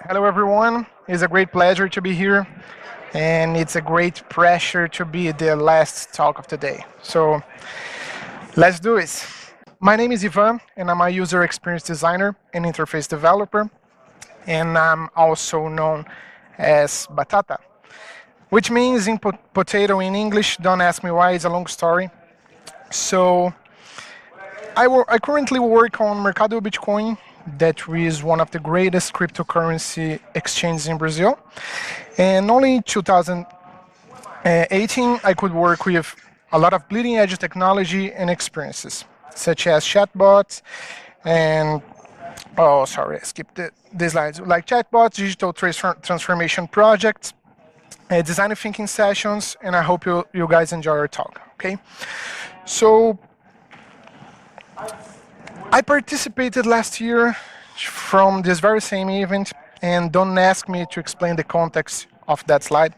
Hello, everyone. It's a great pleasure to be here, and it's a great pressure to be the last talk of the day. So let's do it. My name is Ivan, and I'm a user experience designer and interface developer, and I'm also known as Batata, which means in potato in English. Don't ask me why; it's a long story. So I currently work on Mercado Bitcoin, that is one of the greatest cryptocurrency exchanges in Brazil. And only in 2018, I could work with a lot of bleeding edge technology and experiences, such as chatbots and, oh, sorry, I skipped the slides, like chatbots, digital transformation projects, design thinking sessions, and I hope you guys enjoy our talk, okay? So I participated last year from this very same event, and don't ask me to explain the context of that slide.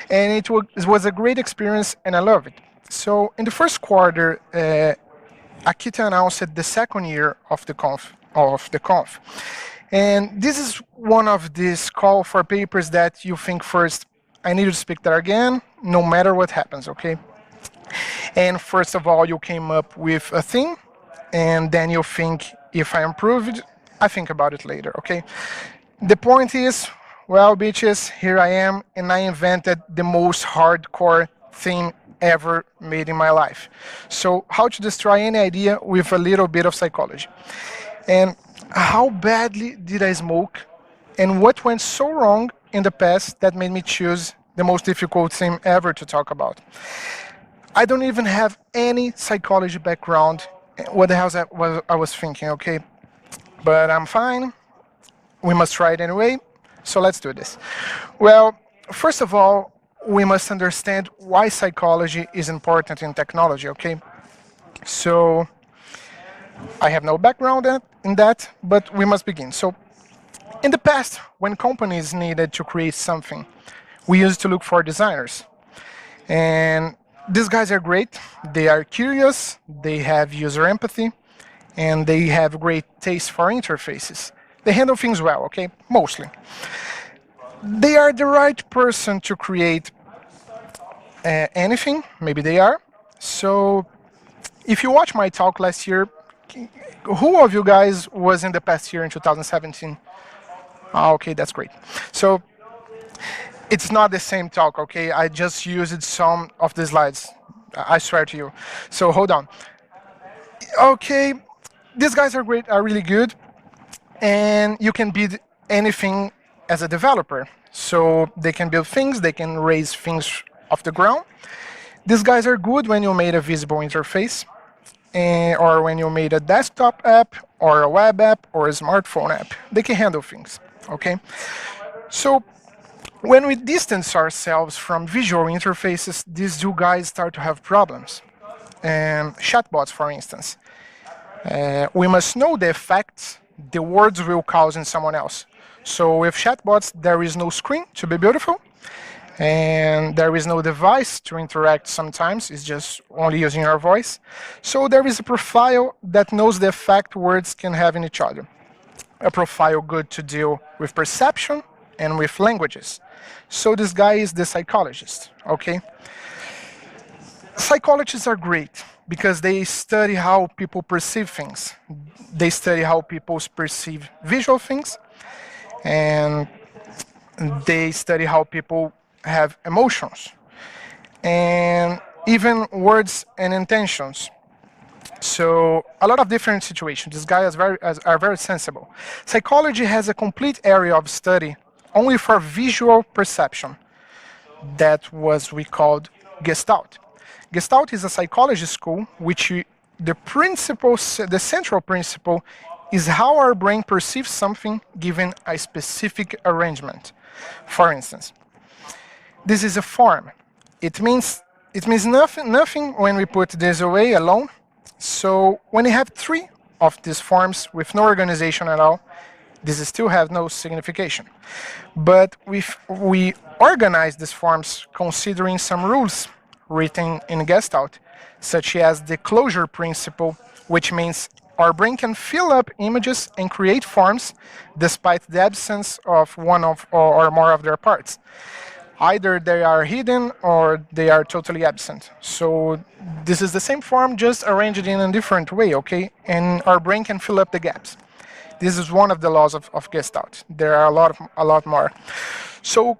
And it was a great experience, and I love it. So in the first quarter, Akita announced the second year of the conf. And this is one of these call for papers that you think first, I need to speak there again, no matter what happens, okay? And first of all, you came up with a theme, and then you think, if I improved, I think about it later, okay? The point is, well, bitches, here I am, and I invented the most hardcore theme ever made in my life. So how to destroy any idea with a little bit of psychology. And how badly did I smoke, and what went so wrong in the past that made me choose the most difficult theme ever to talk about. I don't even have any psychology background. What the hell I was thinking, okay? But I'm fine. We must try it anyway. So let's do this. Well, first of all, we must understand why psychology is important in technology, okay? So I have no background in that, but we must begin. So in the past, when companies needed to create something, we used to look for designers. And these guys are great. They are curious, they have user empathy, and they have great taste for interfaces. They handle things well, okay? Mostly. They are the right person to create anything. Maybe they are. So if you watch my talk last year, who of you guys was in the past year in 2017? Okay, that's great. So it's not the same talk, okay? I just used some of the slides. I swear to you. So hold on. Okay, these guys are great, are really good, and you can build anything as a developer. So they can build things, they can raise things off the ground. These guys are good when you made a visible interface, or when you made a desktop app, or a web app, or a smartphone app. They can handle things, okay? So when we distance ourselves from visual interfaces, these two guys start to have problems. Chatbots, for instance. We must know the effects the words will cause in someone else. So with chatbots, there is no screen to be beautiful, and there is no device to interact sometimes. It's just only using your voice. So there is a profile that knows the effect words can have in each other. A profile good to deal with perception and with languages. So this guy is the psychologist, okay? Psychologists are great because they study how people perceive things. They study how people perceive visual things, and they study how people have emotions, and even words and intentions. So a lot of different situations. These guys are very sensible. Psychology has a complete area of study only for visual perception. That was we called Gestalt. Gestalt is a psychology school which the central principle is how our brain perceives something given a specific arrangement. For instance, this is a form. It means nothing when we put this away alone. So when you have three of these forms with no organization at all, this still has no signification. But we organize these forms considering some rules written in Gestalt, such as the closure principle, which means Our brain can fill up images and create forms despite the absence of one of or more of their parts. Either they are hidden or they are totally absent. So this is the same form, just arranged in a different way, okay? And our brain can fill up the gaps. This is one of the laws of Gestalt. There are a lot more. So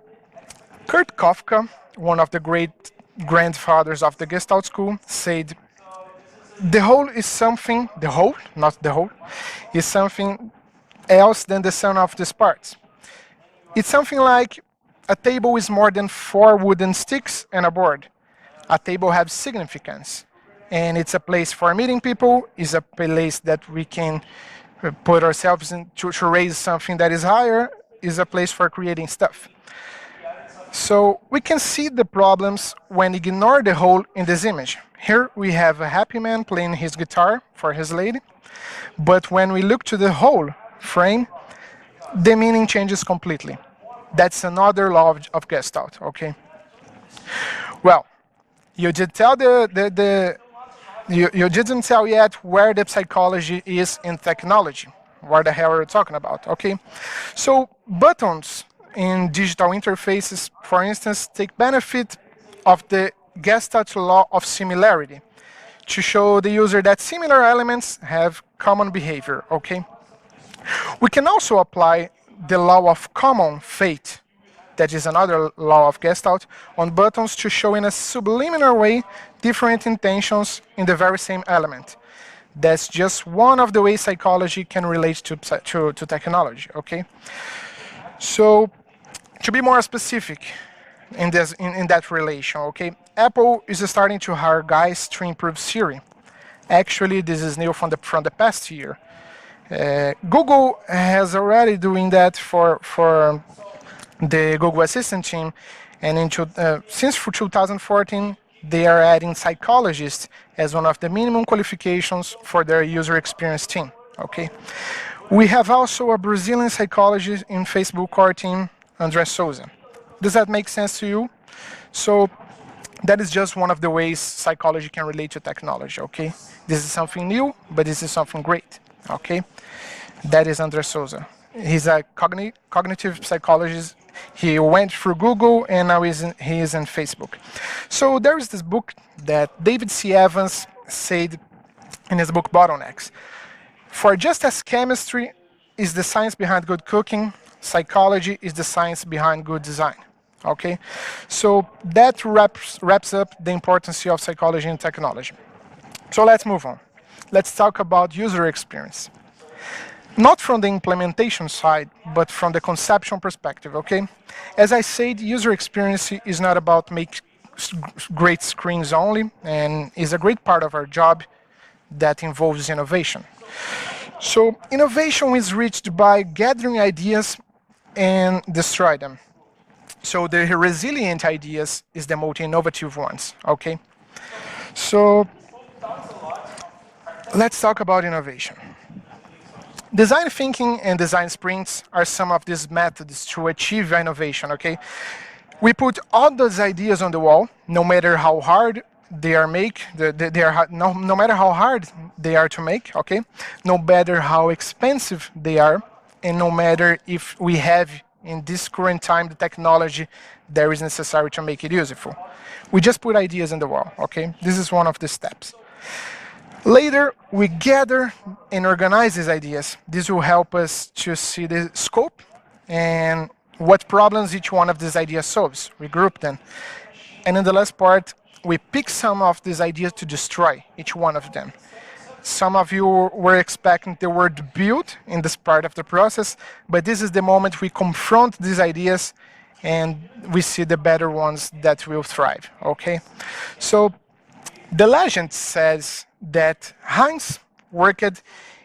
Kurt Kafka, one of the great grandfathers of the Gestalt school, said, the whole is something, the whole, not the whole, is something else than the sum of these parts. It's something like a table is more than 4 wooden sticks and a board. A table has significance, and it's a place for meeting people, it's a place that we can put ourselves in to raise something that is higher, is a place for creating stuff. So we can see the problems when we ignore the whole in this image. Here we have a happy man playing his guitar for his lady, but when we look to the whole frame, the meaning changes completely. That's another law of Gestalt, okay? Well, you did tell you didn't tell yet where the psychology is in technology. What the hell are you talking about, okay? So buttons in digital interfaces, for instance, take benefit of the Gestalt law of similarity to show the user that similar elements have common behavior, okay? We can also apply the law of common fate, that is another law of Gestalt, on buttons to show in a subliminal way different intentions in the very same element. That's just one of the ways psychology can relate to technology, okay? So, to be more specific in that relation, okay? Apple is starting to hire guys to improve Siri. Actually, this is new from the past year. Google has already doing that for the Google Assistant team, and since 2014, they are adding psychologists as one of the minimum qualifications for their user experience team. Okay, we have also a Brazilian psychologist in Facebook core team, André Souza. Does that make sense to you? So that is just one of the ways psychology can relate to technology. Okay, this is something new, but this is something great. Okay, that is André Souza. He's a cognitive psychologist. He went through Google and now he is in Facebook. So there is this book that David C. Evans said in his book Bottlenecks. For just as chemistry is the science behind good cooking, psychology is the science behind good design. Okay, so that wraps up the importance of psychology and technology. So let's move on. Let's talk about user experience. Not from the implementation side, but from the conception perspective, okay? As I said, user experience is not about make great screens only, and is a great part of our job that involves innovation. So innovation is reached by gathering ideas and destroy them. So the resilient ideas is the most innovative ones, okay? So let's talk about innovation. Design thinking and design sprints are some of these methods to achieve innovation, okay? We put all those ideas on the wall, no matter how hard they are no matter how hard they are to make, okay? No matter how expensive they are, and no matter if we have in this current time the technology that is necessary to make it useful. We just put ideas on the wall, okay? This is one of the steps. Later, we gather and organize these ideas. This will help us to see the scope and what problems each one of these ideas solves. We group them. And in the last part, we pick some of these ideas to destroy, each one of them. Some of you were expecting the word build in this part of the process, but this is the moment we confront these ideas and we see the better ones that will thrive, okay? So the legend says that Heinz worked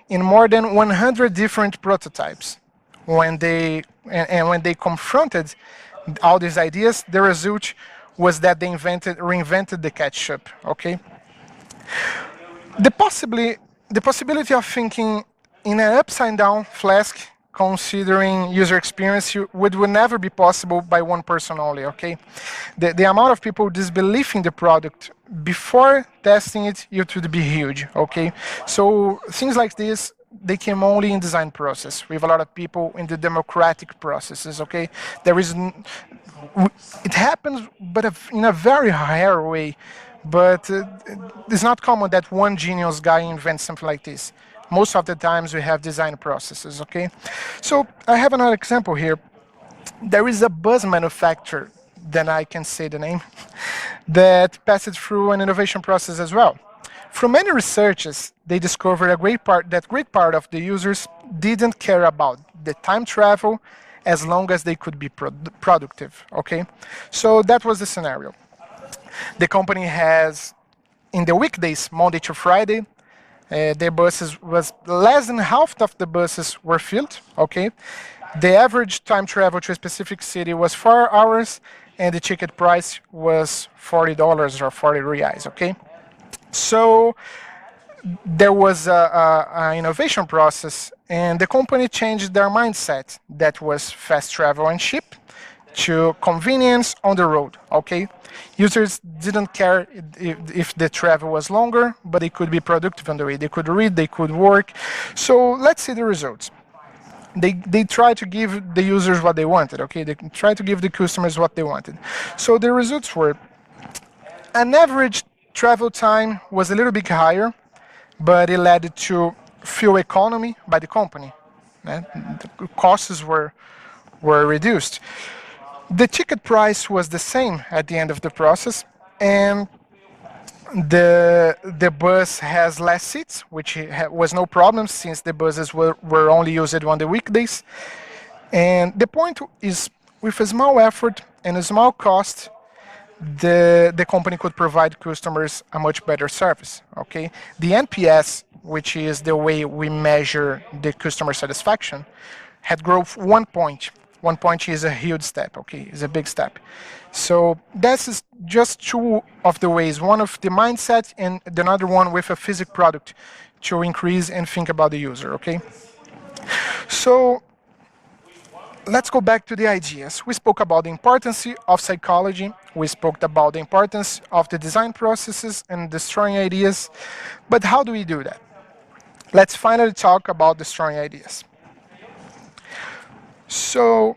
in more than 100 different prototypes. When they confronted all these ideas, the result was that they reinvented the ketchup. Okay. The possibility of thinking in an upside down flask considering user experience would never be possible by one person only, okay? The amount of people disbelieving the product before testing it, it would be huge, okay? So things like this, they came only in design process with a lot of people in the democratic processes, okay? It happens, but in a very rare way. But it's not common that one genius guy invents something like this. Most of the times we have design processes, okay? So I have another example here. There is a bus manufacturer, then I can say the name, that passed through an innovation process as well. From many researches, they discovered that great part of the users didn't care about the time travel as long as they could be productive, okay? So that was the scenario. The company has, in the weekdays, Monday to Friday, their buses was less than half of the buses were filled, okay? The average time travel to a specific city was 4 hours, and the ticket price was $40 or 40 reais, okay? So there was an innovation process, and the company changed their mindset that was fast travel and cheap to convenience on the road, okay? Users didn't care if the travel was longer, but they could be productive on the way. They could read, they could work. So let's see the results. They try to give the users what they wanted, okay? They try to give the customers what they wanted. So the results were an average travel time was a little bit higher, but it led to fuel economy by the company. The costs were reduced. The ticket price was the same at the end of the process, and the bus has less seats, which was no problem since the buses were only used on the weekdays. And the point is, with a small effort and a small cost, the company could provide customers a much better service, okay? The NPS, which is the way we measure the customer satisfaction, had grown 1 point. 1 point is a huge step, okay? It's a big step. So that's just two of the ways. One of the mindset and another one with a physical product to increase and think about the user, okay? So let's go back to the ideas. We spoke about the importance of psychology. We spoke about the importance of the design processes and destroying ideas. But how do we do that? Let's finally talk about destroying ideas. So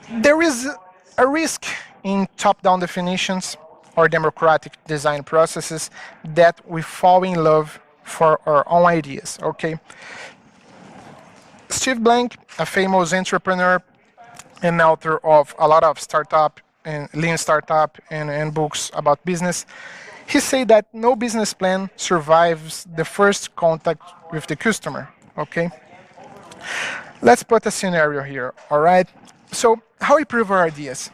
there is a risk in top-down definitions or democratic design processes that we fall in love for our own ideas, okay? Steve Blank, a famous entrepreneur and author of a lot of startup and lean startup and books about business, he said that no business plan survives the first contact with the customer, okay? Let's put a scenario here, all right? So how we prove our ideas?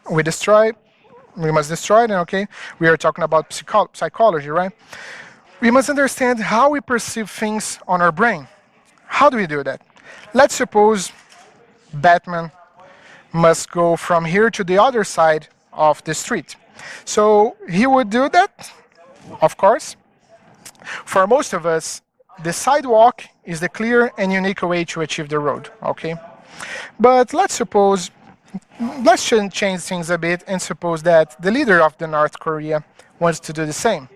We must destroy them, okay? We are talking about psychology, right? We must understand how we perceive things on our brain. How do we do that? Let's suppose Batman must go from here to the other side of the street. So he would do that, of course. For most of us, the sidewalk is the clear and unique way to achieve the road, okay? But let's change things a bit and suppose that the leader of the North Korea wants to do the same.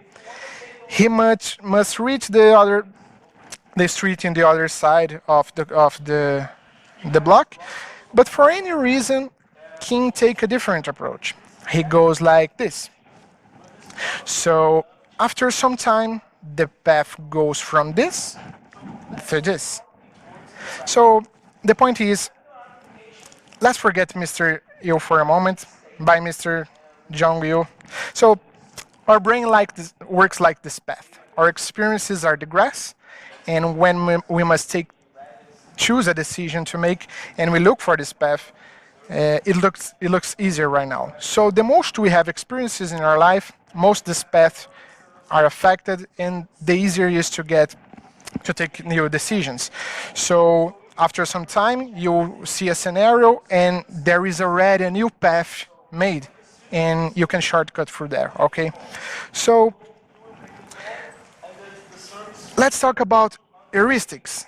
He must reach the street in the other side of the block, but for any reason, King take a different approach. He goes like this. So after some time, the path goes from this to this. So the point is, let's forget Mr. Yu for a moment. By Mr. Jong-il. So our brain works like this path. Our experiences are the grass, and when we must choose a decision to make, and we look for this path, it looks easier right now. So the most we have experiences in our life, most this path are affected, and the easier it is to take new decisions. So after some time, you'll see a scenario, and there is already a new path made, and you can shortcut through there, okay? So let's talk about heuristics.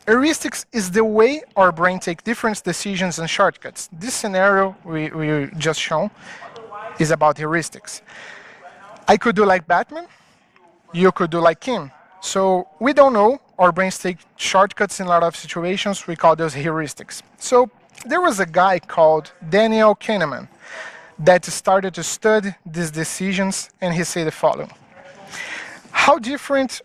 Heuristics is the way our brain takes different decisions and shortcuts. This scenario we just shown is about heuristics. I could do like Batman, you could do like Kim. So we don't know, our brains take shortcuts in a lot of situations, we call those heuristics. So there was a guy called Daniel Kahneman that started to study these decisions, and he said the following. How different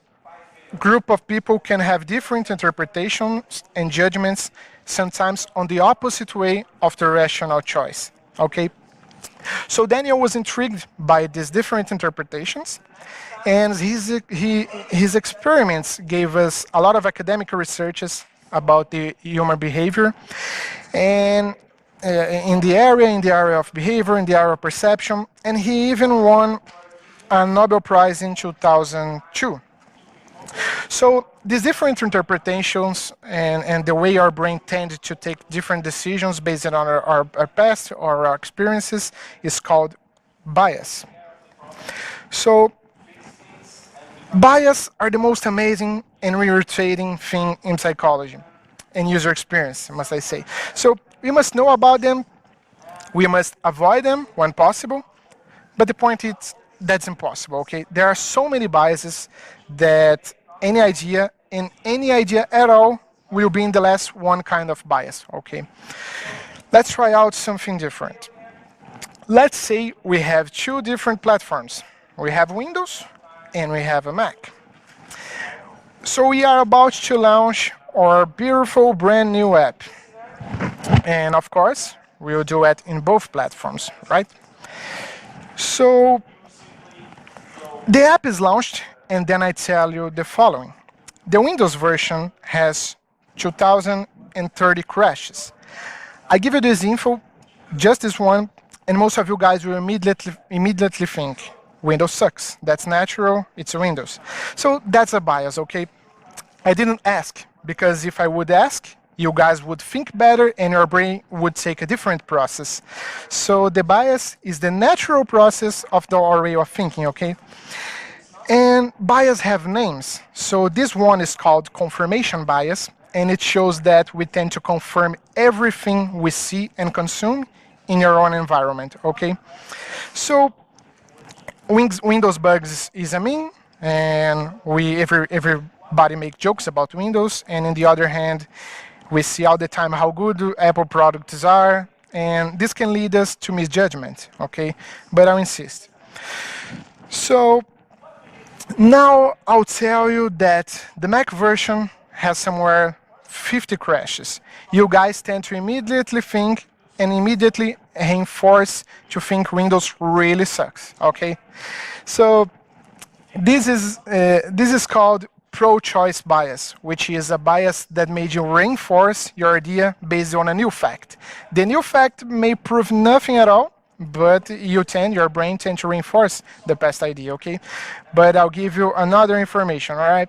group of people can have different interpretations and judgments, sometimes on the opposite way of the rational choice. Okay? So Daniel was intrigued by these different interpretations, and his experiments gave us a lot of academic researches about the human behavior, and in the area of behavior, in the area of perception, and he even won a Nobel Prize in 2002. So these different interpretations and the way our brain tends to take different decisions based on our past or our experiences is called bias. So bias are the most amazing and irritating thing in psychology and user experience, must I say. So we must know about them, we must avoid them when possible, but the point is that's impossible, okay? There are so many biases that any idea at all will be in the last one kind of bias, okay? Let's try out something different. Let's say we have two different platforms. We have Windows and we have a Mac. So we are about to launch our beautiful brand new app. And of course, we'll do it in both platforms, right? So the app is launched, and then I tell you the following. The Windows version has 2030 crashes. I give you this info, just this one, and most of you guys will immediately think, Windows sucks. That's natural, it's Windows. So that's a bias, okay? I didn't ask, because if I would ask, you guys would think better and your brain would take a different process. So the bias is the natural process of our way of thinking, okay? And bias have names. So this one is called confirmation bias, and it shows that we tend to confirm everything we see and consume in your own environment, okay? So Windows bugs is a meme, and everybody make jokes about Windows, and on the other hand, we see all the time how good Apple products are, and this can lead us to misjudgment, okay? But I'll insist. So now I'll tell you that the Mac version has somewhere 50 crashes. You guys tend to immediately think and immediately reinforce to think Windows really sucks, okay? So this is called pro-choice bias, which is a bias that made you reinforce your idea based on a new fact. The new fact may prove nothing at all, but your brain tends to reinforce the past idea, okay? But I'll give you another information, all right?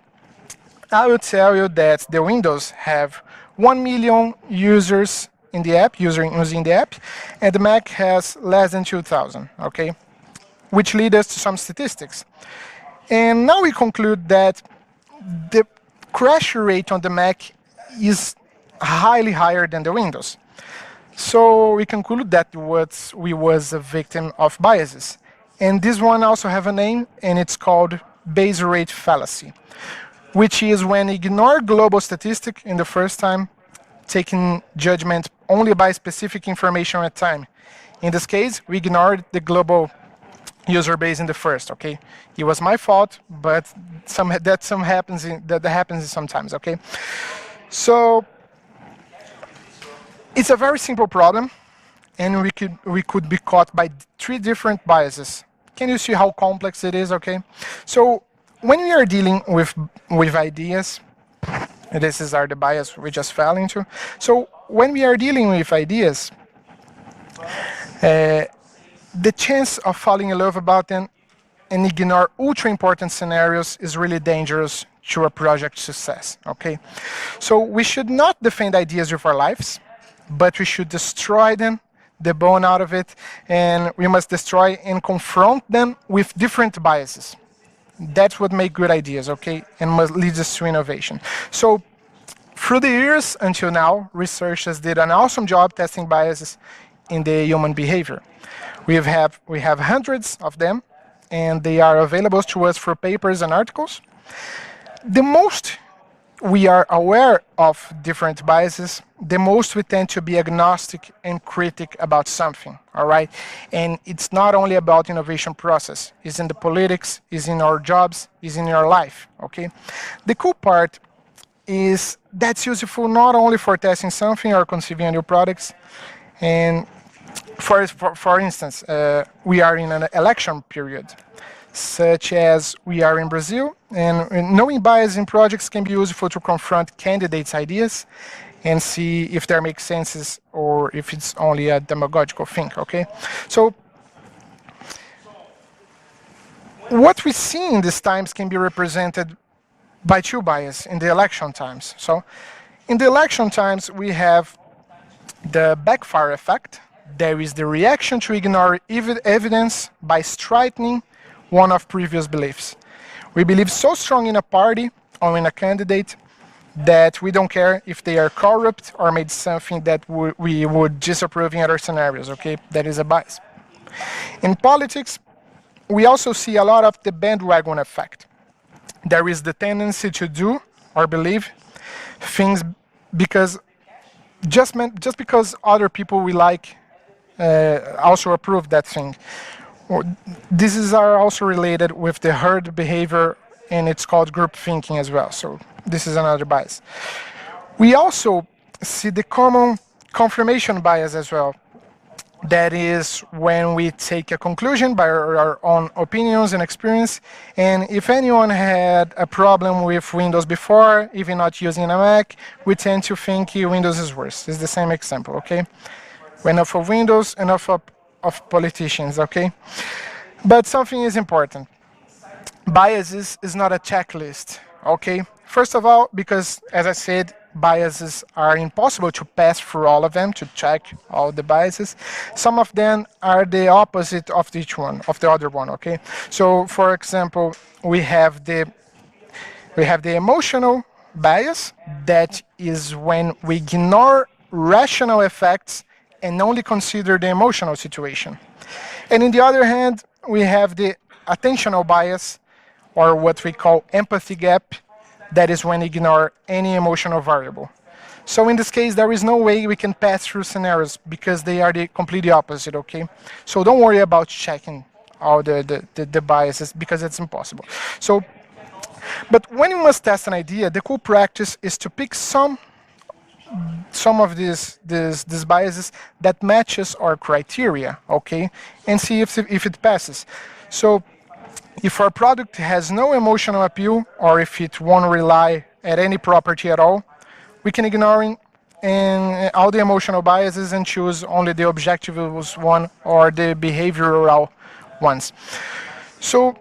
I will tell you that the Windows have 1 million users in the app, using the app, and the Mac has less than 2,000, okay? Which leads us to some statistics. And now we conclude that the crash rate on the Mac is highly higher than the Windows. So we conclude that we was a victim of biases. And this one also have a name, and it's called base rate fallacy, which is when ignore global statistic in the first time, taking judgment only by specific information at time. In this case, we ignored the global user base in the first, okay? It was my fault, but that happens sometimes, okay? So it's a very simple problem, and we could be caught by 3 different biases. Can you see how complex it is, okay? So when we are dealing with ideas, these are the bias we just fell into. So when we are dealing with ideas, the chance of falling in love about them and ignore ultra important scenarios is really dangerous to a project success, okay? So we should not defend ideas with our lives, but we should destroy them, the bone out of it, and we must destroy and confront them with different biases. That's what makes good ideas, okay? And must lead us to innovation. So Through the years until now, researchers did an awesome job testing biases in the human behavior. We have hundreds of them, and they are available to us through papers and articles. The most we are aware of different biases, the most we tend to be agnostic and critic about something, all right? And it's not only about innovation process. It's in the politics, it's in our jobs, it's in our life, okay? The cool part is that's useful not only for testing something or conceiving new products. And for instance, we are in an election period, such as we are in Brazil, and knowing bias in projects can be useful to confront candidates' ideas and see if they make sense or if it's only a demagogical thing, okay? So what we see in these times can be represented by two biases in the election times. So in the election times, we have the backfire effect. There is the reaction to ignore evidence by strengthening one of previous beliefs. We believe so strong in a party or in a candidate that we don't care if they are corrupt or made something that we would disapprove in other scenarios, okay? That is a bias. In politics, we also see a lot of the bandwagon effect. There is the tendency to do or believe things because just because other people we like also approve that thing. These are also related with the herd behavior, and it's called group thinking as well. So this is another bias. We also see the common confirmation bias as well. That is when we take a conclusion by our own opinions and experience. And if anyone had a problem with Windows before, even not using a Mac, we tend to think Windows is worse. It's the same example, okay? Enough of Windows, enough of politicians, okay? But something is important. Biases is not a checklist, okay? First of all, because, as I said, biases are impossible to pass through all of them, to check all the biases. Some of them are the opposite of each one, of the other one, okay? So, for example, we have the emotional bias. That is when we ignore rational effects and only consider the emotional situation. And in the other hand, we have the attentional bias, or what we call empathy gap. That is when we ignore any emotional variable. So in this case, there is no way we can pass through scenarios because they are the completely opposite, okay? So don't worry about checking all the biases because it's impossible. So, but when you must test an idea, the cool practice is to pick some of these biases that matches our criteria, okay? And see if it passes. So if our product has no emotional appeal, or if it won't rely at any property at all, we can ignore all the emotional biases and choose only the objective one or the behavioral ones. So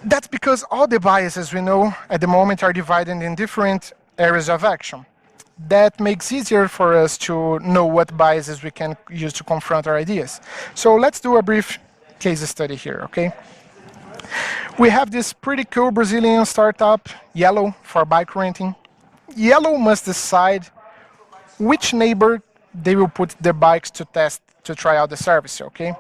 that's because all the biases we know at the moment are divided in different areas of action. That makes it easier for us to know what biases we can use to confront our ideas. So let's do a brief case study here, okay? We have this pretty cool Brazilian startup, Yellow, for bike renting. Yellow must decide which neighbor they will put their bikes to test to try out the service, okay?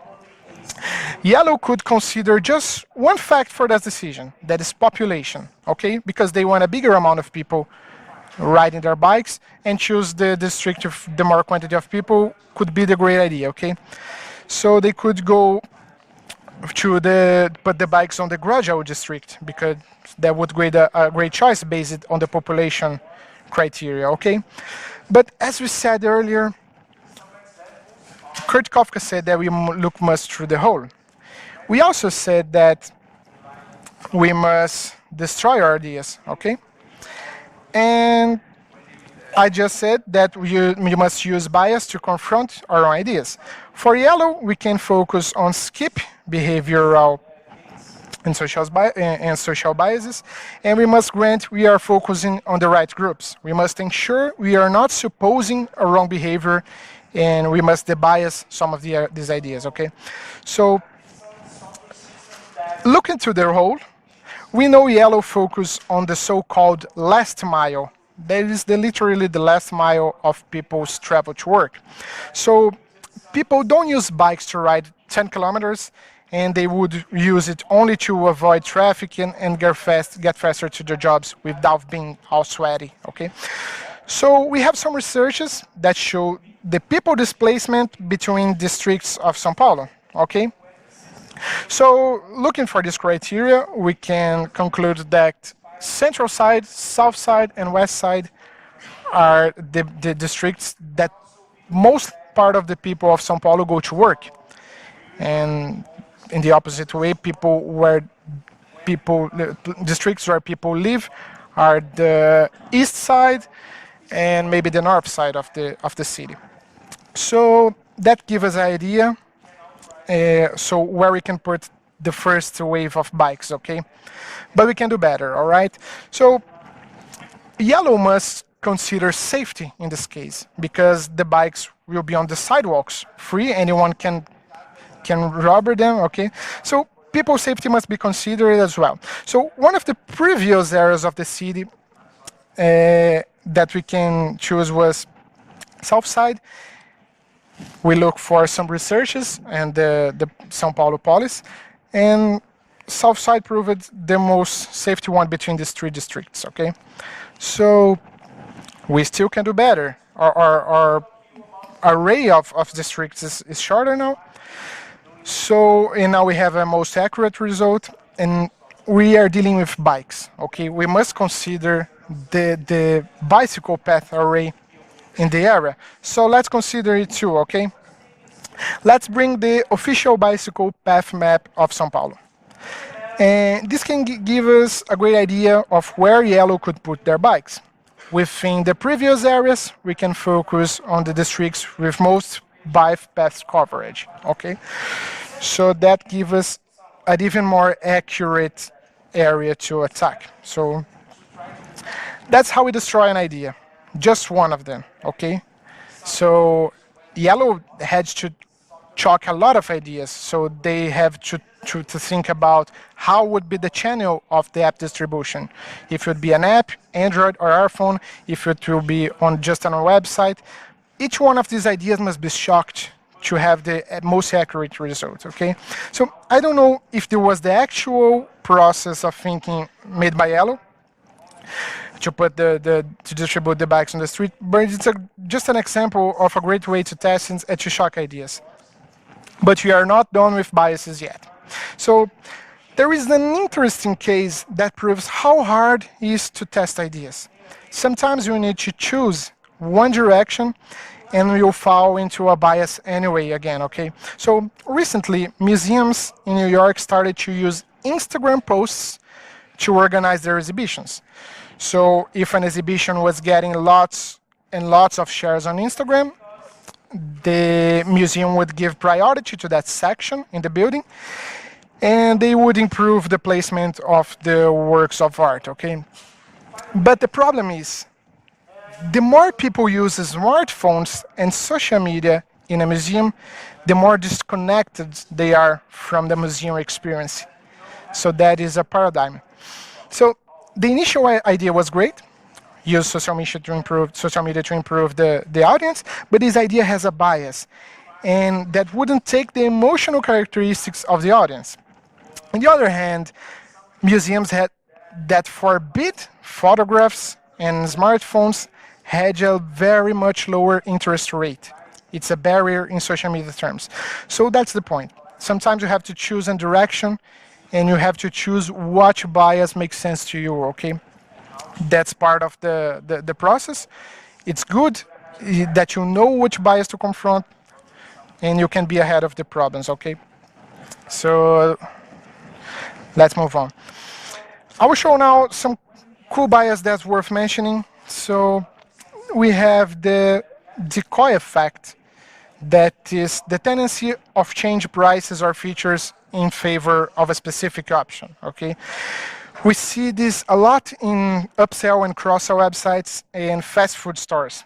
Yellow could consider just one fact for that decision, that is population, okay? Because they want a bigger amount of people riding their bikes, and choose the district of the more quantity of people could be the great idea, okay? So they could go to put the bikes on the Gradual district because that would be a great choice based on the population criteria, okay? But as we said earlier, Kurt Kafka said that we look much through the whole. We also said that we must destroy our ideas, okay? And I just said that we must use bias to confront our own ideas. For Yellow, we can focus on skip behavioral and social biases, and we must grant we are focusing on the right groups. We must ensure we are not supposing a wrong behavior, and we must debias some of these ideas, okay? So, looking to their whole, we know Yellow focus on the so-called last mile That is literally the last mile of people's travel to work. So people don't use bikes to ride 10 kilometers, and they would use it only to avoid traffic and get faster to their jobs without being all sweaty. Okay, so we have some researches that show the people displacement between districts of São Paulo. Okay, so looking for this criteria, we can conclude that central side, south side, and west side are the districts that most part of the people of São Paulo go to work. And in the opposite way, districts where people live are the east side and maybe the north side of the city. So that gives us an idea. So where we can put the first wave of bikes, okay? But we can do better, all right? So yellow must consider safety in this case, because the bikes will be on the sidewalks, free, anyone can rob them, okay? So people's safety must be considered as well. So one of the previous areas of the city that we can choose was south side. We look for some researches and the São Paulo police, and south side proved the most safety one between these three districts, okay? So we still can do better. Our array of districts is shorter now. So and now we have a most accurate result, and we are dealing with bikes, okay? We must consider the bicycle path array in the area. So let's consider it too, okay? Let's bring the official bicycle path map of São Paulo. And this can give us a great idea of where yellow could put their bikes. Within the previous areas, we can focus on the districts with most bike path coverage, okay? So that gives us an even more accurate area to attack. So that's how we destroy an idea. Just one of them, okay? So yellow had to chalk a lot of ideas, so they have to think about how would be the channel of the app distribution. If it would be an app, Android or iPhone, if it will be just on a website. Each one of these ideas must be shocked to have the most accurate result, okay? So I don't know if there was the actual process of thinking made by yellow to put to distribute the bikes on the street, but it's just an example of a great way to test and to shock ideas. But we are not done with biases yet. So there is an interesting case that proves how hard it is to test ideas. Sometimes you need to choose one direction and you'll fall into a bias anyway again, okay? So recently, museums in New York started to use Instagram posts to organize their exhibitions. So if an exhibition was getting lots and lots of shares on Instagram, the museum would give priority to that section in the building, and they would improve the placement of the works of art, okay? But the problem is, the more people use smartphones and social media in a museum, the more disconnected they are from the museum experience. So that is a paradigm. So the initial idea was great. Use social media to improve the audience, but this idea has a bias, and that wouldn't take the emotional characteristics of the audience. On the other hand, museums that forbid photographs and smartphones had a very much lower interest rate. It's a barrier in social media terms. So that's the point. Sometimes you have to choose a direction, and you have to choose what bias makes sense to you, okay? That's part of the process. It's good that you know which bias to confront, and you can be ahead of the problems, okay? So let's move on. I will show now some cool bias that's worth mentioning. So we have the decoy effect, that is the tendency of change prices or features in favor of a specific option, okay? We see this a lot in upsell and cross-sell websites and fast food stores.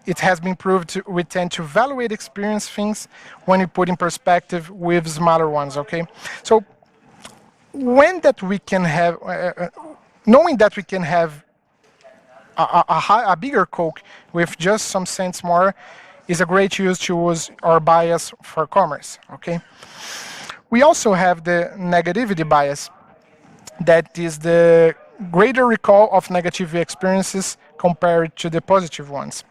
It has been proved we tend to evaluate experience things when you put in perspective with smaller ones, okay? So when that we can have, knowing that we can have a bigger Coke with just some cents more is a great use to use our bias for commerce. Okay. We also have the negativity bias, that is the greater recall of negative experiences compared to the positive ones.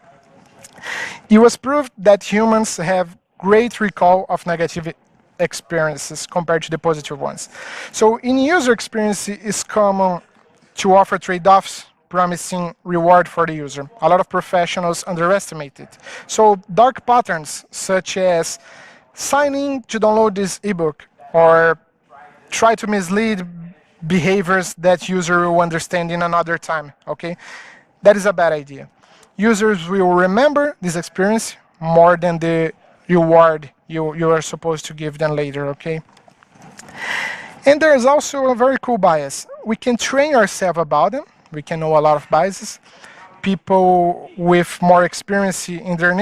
It was proved that humans have great recall of negative experiences compared to the positive ones. So in user experience, it's common to offer trade-offs promising reward for the user. A lot of professionals underestimate it. So dark patterns such as signing to download this ebook or try to mislead behaviors that user will understand in another time, okay? That is a bad idea. Users will remember this experience more than the reward you are supposed to give them later, okay? And there's also a very cool bias. We can train ourselves about them. We can know a lot of biases. People with more experience in their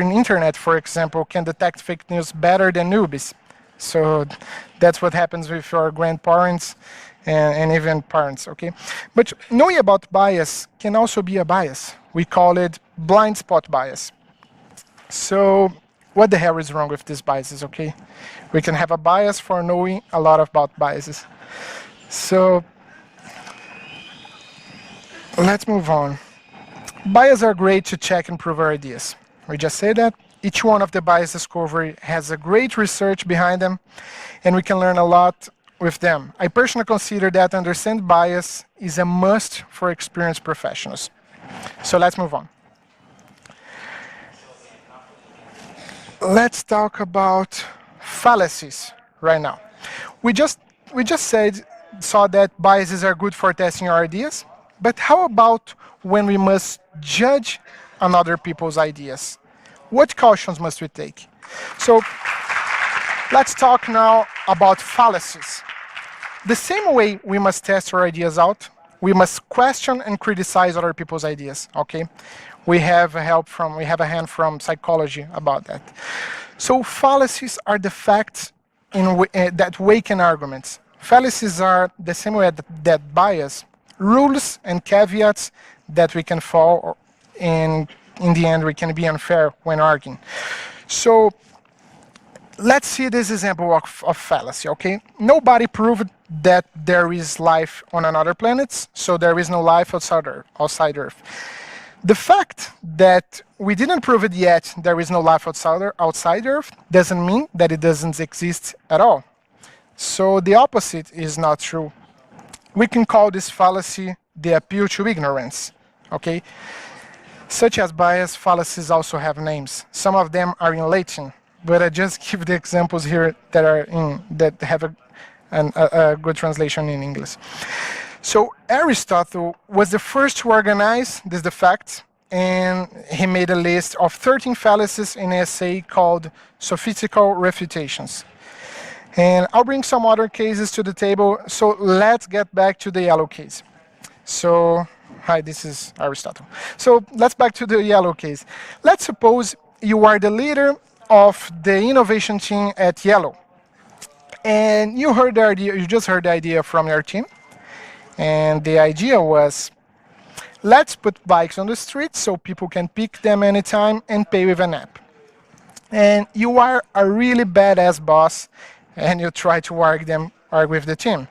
internet, for example, can detect fake news better than newbies. So that's what happens with our grandparents and even parents, okay? But knowing about bias can also be a bias. We call it blind spot bias. So what the hell is wrong with these biases, okay? We can have a bias for knowing a lot about biases. So let's move on. Biases are great to check and prove our ideas. We just said that. Each one of the bias discovery has a great research behind them, and we can learn a lot with them. I personally consider that understand bias is a must for experienced professionals. So let's move on. Let's talk about fallacies right now. We just saw that biases are good for testing our ideas, but how about when we must judge on other people's ideas? What cautions must we take? So let's talk now about fallacies. The same way we must test our ideas out, we must question and criticize other people's ideas, okay? We have a hand from psychology about that. So fallacies are the facts that weaken arguments. Fallacies are the same way that bias, rules and caveats that we can follow, and in the end we can be unfair when arguing. So let's see this example of fallacy, okay? Nobody proved that there is life on another planet, so there is no life outside Earth. The fact that we didn't prove it yet, there is no life outside Earth, doesn't mean that it doesn't exist at all. So the opposite is not true. We can call this fallacy the appeal to ignorance, okay? Such as bias, fallacies also have names. Some of them are in Latin, but I just give the examples here that have a good translation in English. So Aristotle was the first to organize the facts, and he made a list of 13 fallacies in an essay called Sophistical Refutations. And I'll bring some other cases to the table, so let's get back to the yellow case. So, hi, this is Aristotle. So let's back to the yellow case. Let's suppose you are the leader of the innovation team at Yellow. And you just heard the idea from your team. And the idea was, let's put bikes on the street so people can pick them anytime and pay with an app. And you are a really badass boss, and you try to argue with the team.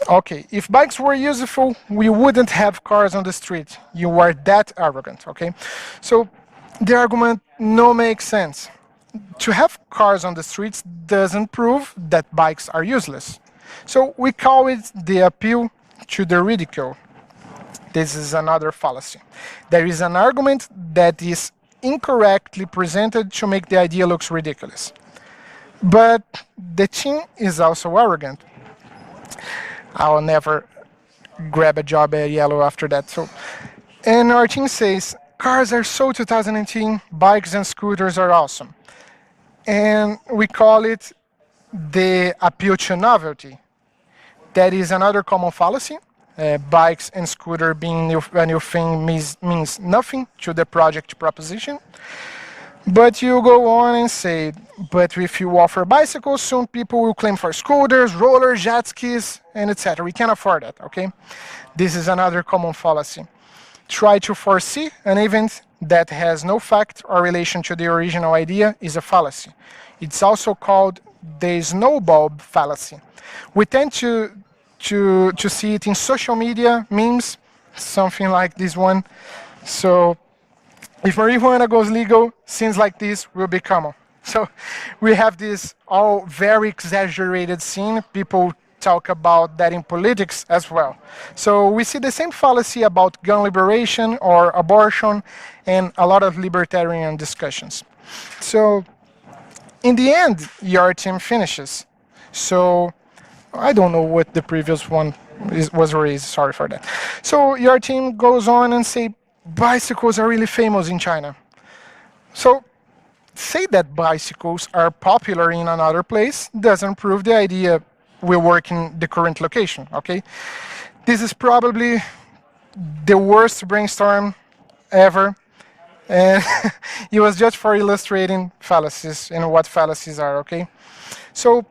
Okay, if bikes were useful, we wouldn't have cars on the street. You are that arrogant, okay? So the argument no makes sense. To have cars on the streets doesn't prove that bikes are useless. So we call it the appeal to the ridicule. This is another fallacy. There is an argument that is incorrectly presented to make the idea look ridiculous. But the team is also arrogant. I'll never grab a job at Yellow after that. So, and our team says, cars are so 2018, bikes and scooters are awesome. And we call it the appeal to novelty. That is another common fallacy. Bikes and scooter being a new thing means nothing to the project proposition. But you go on and say, but if you offer bicycles, soon people will claim for scooters, rollers, jet skis, and etc. We can't afford that, okay? This is another common fallacy. Try to foresee an event that has no fact or relation to the original idea is a fallacy. It's also called the snowball fallacy. We tend to see it in social media, memes, something like this one. So if marijuana goes legal, scenes like this will be common. So we have this all very exaggerated scene. People talk about that in politics as well. So we see the same fallacy about gun liberation or abortion and a lot of libertarian discussions. So in the end, your team finishes. So I don't know what the previous one was raised, sorry for that. So your team goes on and say, bicycles are really famous in China. So say that bicycles are popular in another place doesn't prove the idea will work in the current location, okay? This is probably the worst brainstorm ever. And it was just for illustrating fallacies and what fallacies are, okay? So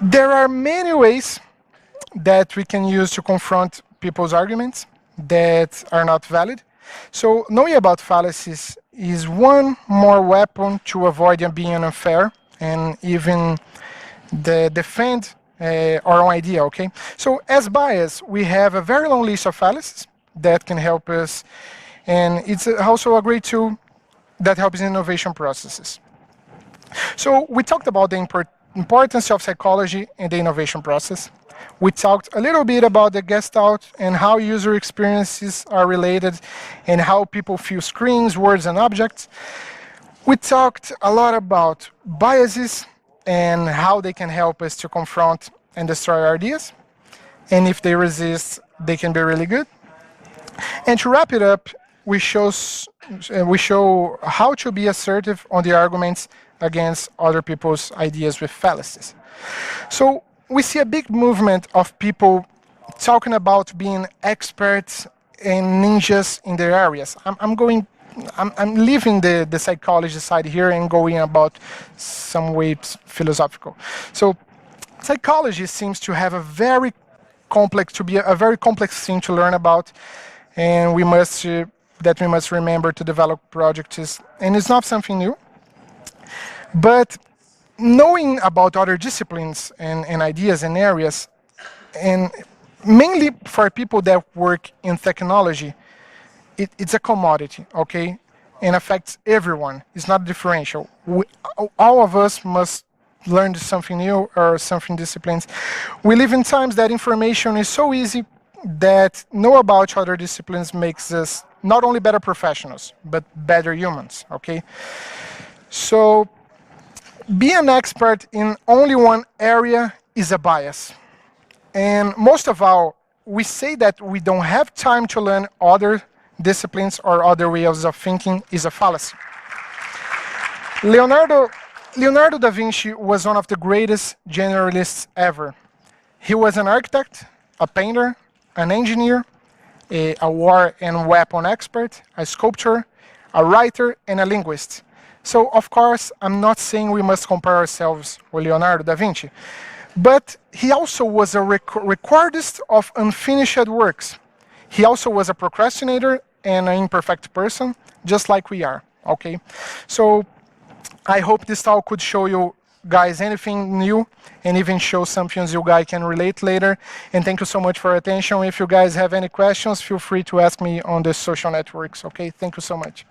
there are many ways that we can use to confront people's arguments that are not valid. So knowing about fallacies is one more weapon to avoid being unfair and even defend our own idea, okay? So as bias, we have a very long list of fallacies that can help us, and it's also a great tool that helps in innovation processes. So we talked about the importance of psychology in the innovation process. We talked a little bit about the Gestalt and how user experiences are related and how people feel screens, words, and objects. We talked a lot about biases and how they can help us to confront and destroy ideas. And if they resist, they can be really good. And to wrap it up, we show how to be assertive on the arguments against other people's ideas with fallacies. So we see a big movement of people talking about being experts and ninjas in their areas. I'm leaving the psychology side here and going about some ways philosophical. So psychology seems to have a very complex thing to learn about, and we must remember to develop projects. And it's not something new, but knowing about other disciplines and ideas and areas, and mainly for people that work in technology, it's a commodity, okay, and affects everyone. It's not differential. All of us must learn something new or something disciplines. We live in times that information is so easy that know about other disciplines makes us not only better professionals, but better humans, okay? So be an expert in only one area is a bias. And most of all, we say that we don't have time to learn other disciplines or other ways of thinking is a fallacy. Leonardo da Vinci was one of the greatest generalists ever. He was an architect, a painter, an engineer, a war and weapon expert, a sculptor, a writer, and a linguist. So, of course, I'm not saying we must compare ourselves with Leonardo da Vinci, but he also was a recordist of unfinished works. He also was a procrastinator and an imperfect person, just like we are, okay? So I hope this talk could show you guys anything new and even show something you guys can relate later. And thank you so much for your attention. If you guys have any questions, feel free to ask me on the social networks, okay? Thank you so much.